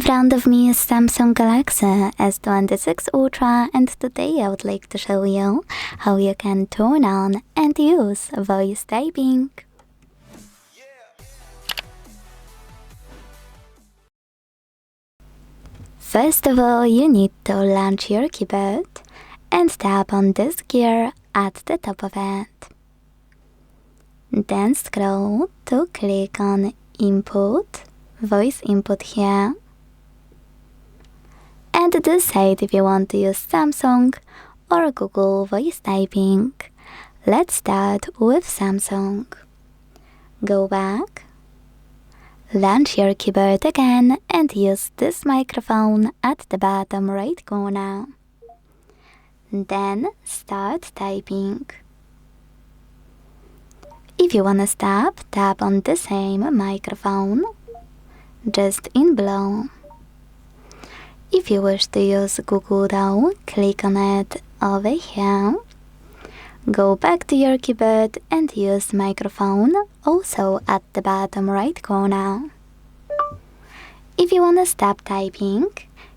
In front of me is Samsung Galaxy S26 Ultra, and today I would like to show you how you can turn on and use voice typing. First of all, you need to launch your keyboard and tap on this gear at the top of it. Then scroll to click on Input, Voice Input here, and decide if you want to use Samsung or Google voice typing. Let's start with Samsung. Go back, launch your keyboard again and use this microphone at the bottom right corner. Then start typing. If you wanna stop, tap on the same microphone, just in blue. If you wish to use Google though, click on it over here. Go back to your keyboard and use microphone, also at the bottom right corner. If you wanna stop typing,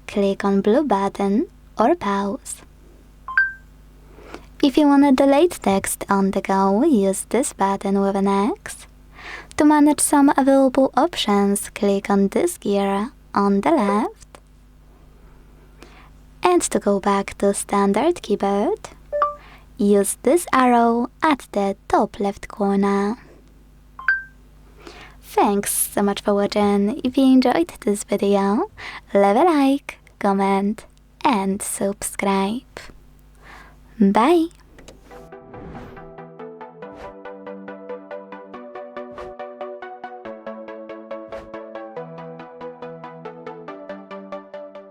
click on blue button or pause. If you wanna delete text on the go, use this button with an X. To manage some available options, click on this gear on the left. And to go back to standard keyboard, use this arrow at the top left corner. Thanks so much for watching. If you enjoyed this video, leave a like, comment and subscribe. Bye!